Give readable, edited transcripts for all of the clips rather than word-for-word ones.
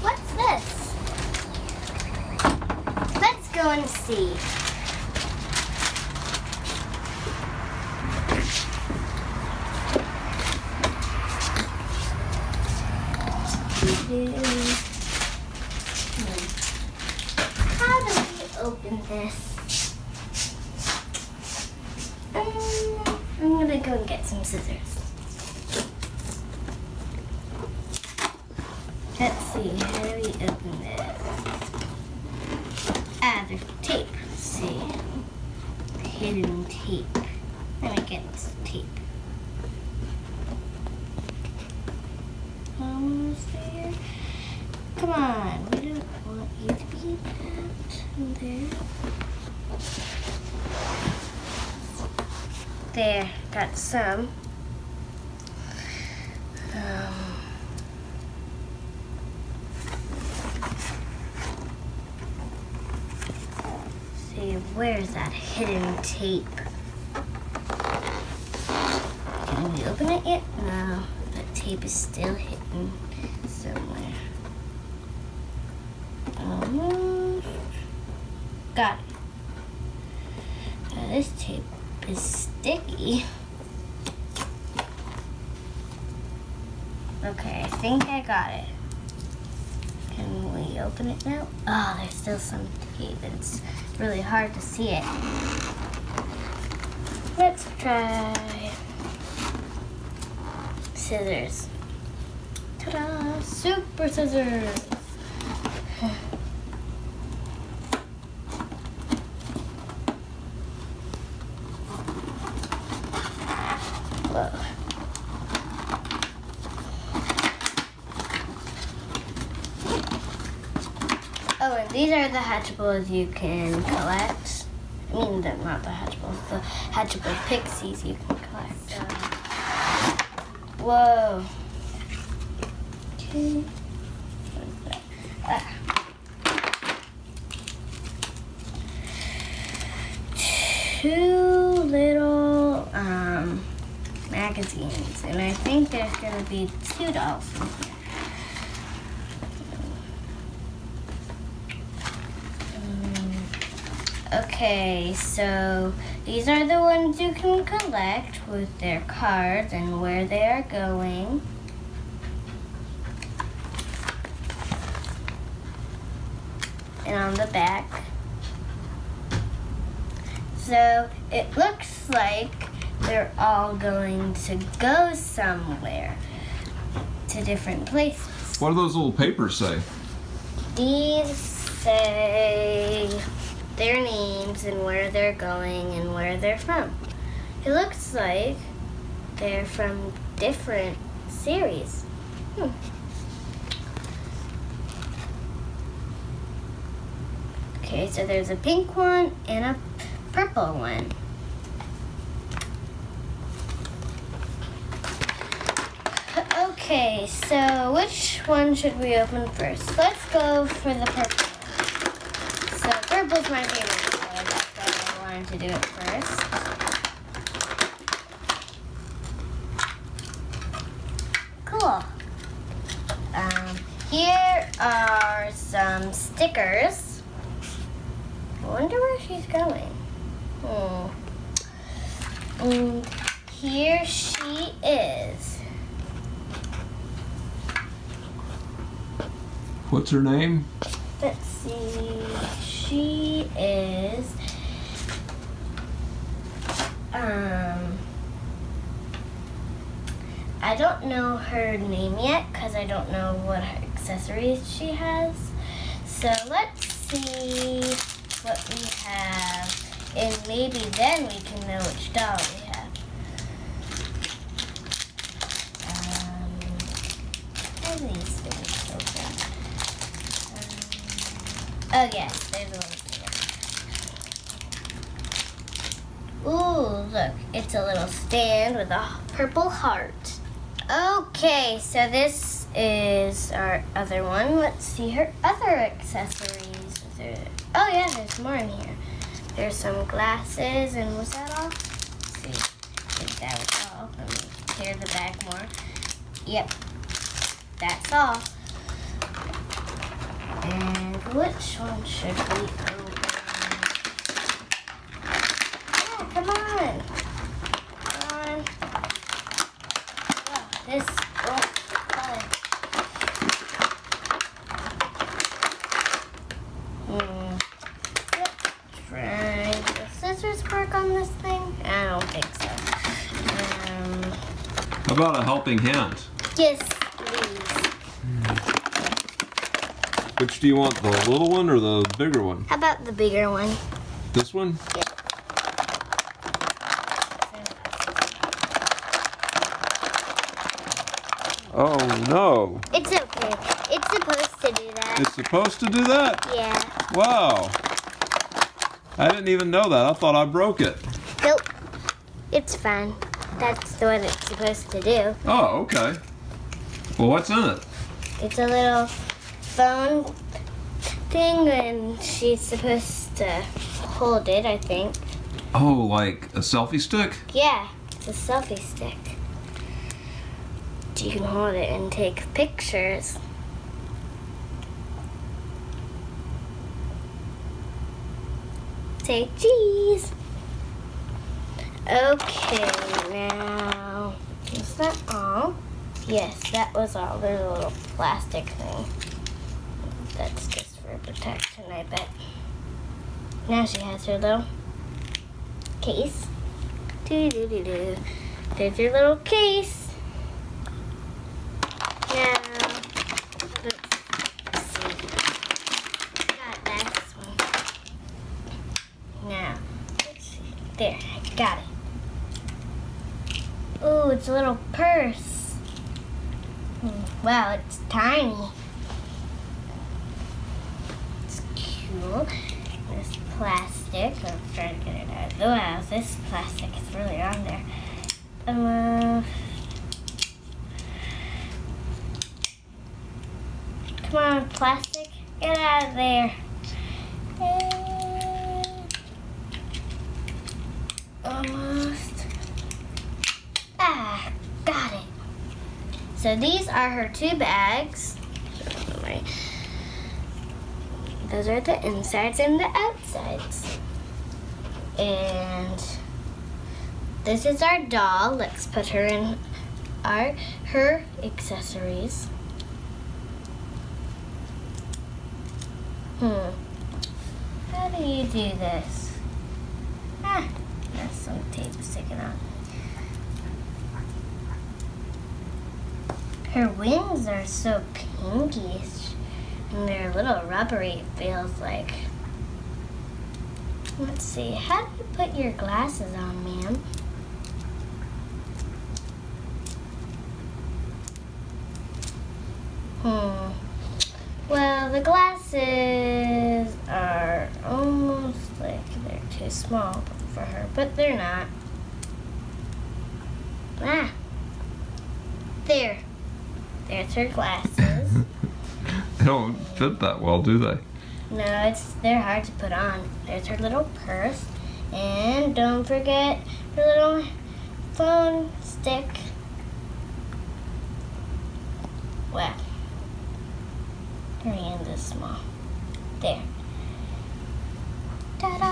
What's this? Let's go and see. How do we open this? I'm gonna go and get some scissors. Let's see, how do we open this? Ah, there's tape. Let's see. Hidden tape. Let me get this tape. Almost there. Come on, we don't want you to be that there. There, got some. See, where's that hidden tape? Can we open it yet? No, that tape is still hidden somewhere. Almost. Got it. Now this tape is sticky. Okay, I think I got it. Can we open it now? Oh, there's still some tape. It's really hard to see it. Let's try scissors. Ta-da! Super scissors! Whoa. Oh, and these are the Hatchimals you can collect. I mean, not the Hatchimals, the Hatchimal Pixies you can collect. Whoa. Okay. Two little magazines, and I think there's gonna be 2 dolls in here. Okay, so these are the ones you can collect with their cards and where they are going. And on the back. So it looks like they're all going to go somewhere, to different places. What do those little papers say? These say their names and where they're going and where they're from. It looks like they're from different series. Okay, so there's a pink one and a purple one. Okay, so which one should we open first? Let's go for the purple. So purple's my favorite color, that's why I wanted to do it first. Cool. Here are some stickers. I wonder where she's going. Here she is. What's her name? Let's see. She is I don't know her name yet because I don't know what accessories she has. So let's see what we have, and maybe then we can know which doll we have. How are these things open? Oh yes, there's a little thing. Ooh, look, it's a little stand with a purple heart. Okay, so this is our other one. Let's see her other accessories. Oh yeah, there's more in here. There's some glasses, and was that all? Let's see, I think that was all. Let me tear the bag more. Yep. that's all. And which one should we open? Yeah, come on. Come on. Oh, this won't fun. Try the scissors work on this thing? I don't think so. How about a helping hand? Yes, please. Which do you want, the little one or the bigger one? How about the bigger one? This one? Yeah. Oh no. It's okay. It's supposed to do that. It's supposed to do that? Yeah. Wow. I didn't even know that. I thought I broke it. Nope. It's fine. That's what it's supposed to do. Oh, okay. Well, what's in it? It's a little phone thing, and she's supposed to hold it, I think. Oh, like a selfie stick? Yeah, it's a selfie stick. You can hold it and take pictures. Say cheese. Okay, now, is that all? Yes, that was all. There's a little plastic thing. That's just for protection, I bet. Now she has her little case. Doo-doo-doo-doo. There's your little case. Now, let's see. Got this one. Now, let's see. There, I got it. Ooh, it's a little purse. Wow, it's tiny. It's cute. This plastic. I'm trying to get it out. Oh, wow, this plastic is really on there. Come on, plastic. Get out of there. Almost. Ah, got it. So these are her two bags. Those are the insides and the outsides. And this is our doll. Let's put her in her accessories. How do you do this? There's some tape sticking out. Her wings are so pinkish, and they're a little rubbery, it feels like. Let's see, how do you put your glasses on, ma'am? Well, the glasses are almost like they're too small for her, but they're not. There. There's her glasses. They don't fit that well, do they? No, they're hard to put on. There's her little purse. And don't forget her little phone stick. Wow. Her hand is small. There. Ta-da!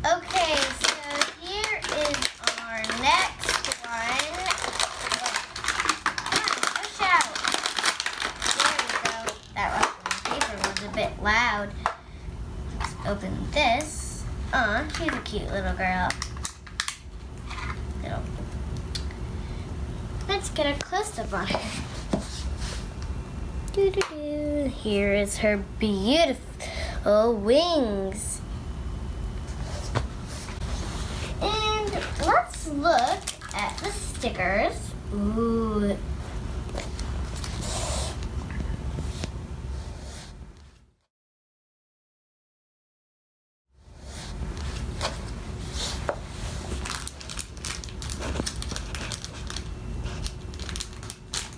Okay, so here is our next one. Push out. There we go. That wrapping paper was a bit loud. Let's open this. She's a cute little girl. Let's get a close-up on her. Doo-doo-doo. Here is her beautiful wings. And let's look at the stickers. Ooh.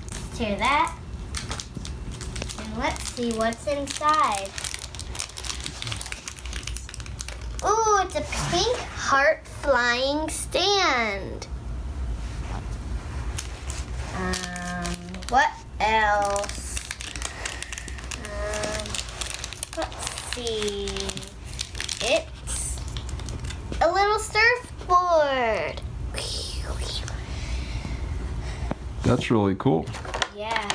Let's tear that. Let's see what's inside. Ooh, it's a pink heart flying stand. What else? Let's see. It's a little surfboard. That's really cool. Yeah.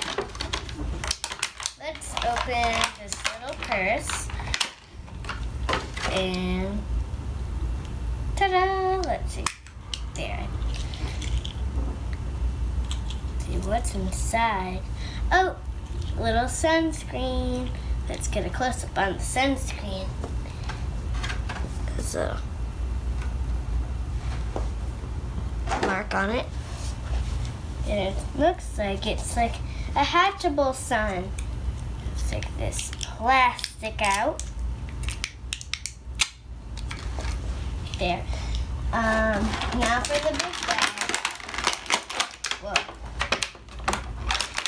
Let's open this little purse. And ta-da! Let's see. There. Let's see what's inside. Oh, little sunscreen. Let's get a close-up on the sunscreen. There's a mark on it. And it looks like it's like a hatchable sun. Let's take this plastic out. There. Now for the big bag. Whoa.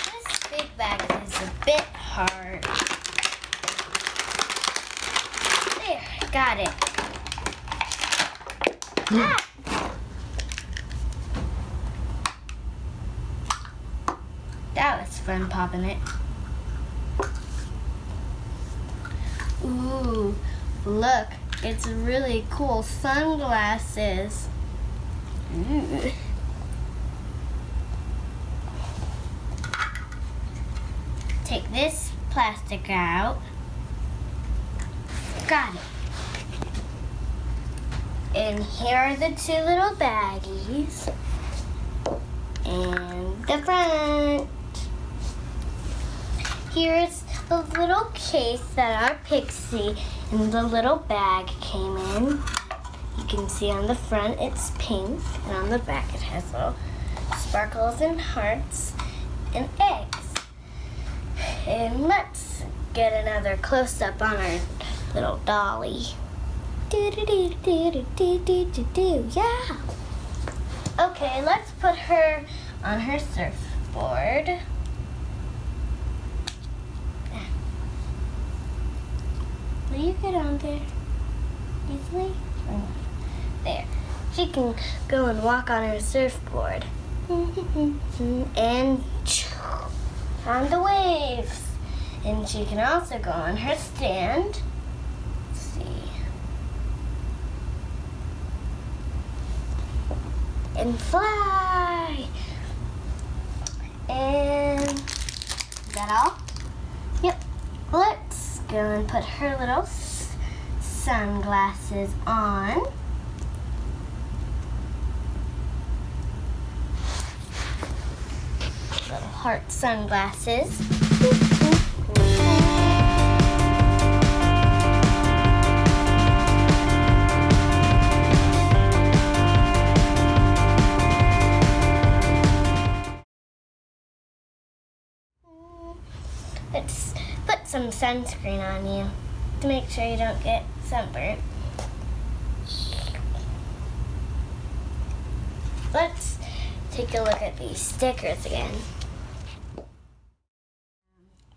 This big bag is a bit hard. There, got it. Ah! That was fun popping it. Ooh, look. It's really cool sunglasses. Ooh. Take this plastic out. Got it. And here are the two little baggies. And the front. Here is the little case that our pixie and the little bag came in. You can see on the front it's pink, and on the back it has little sparkles and hearts and eggs. And let's get another close-up on our little dolly. Do-do-do-do-do-do-do-do. Yeah! Okay, let's put her on her surfboard. Will you get on there easily? There. She can go and walk on her surfboard. And on the waves. And she can also go on her stand. Let's see. And fly. And is that all? Yep. Let's go and put her little sunglasses on. Little heart sunglasses. Let's put some sunscreen on you to make sure you don't get sunburnt. Let's take a look at these stickers again.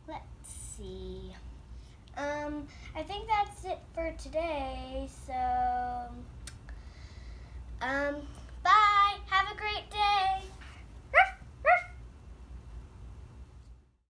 Let's see. I think that's it for today. So, bye. Have a great day.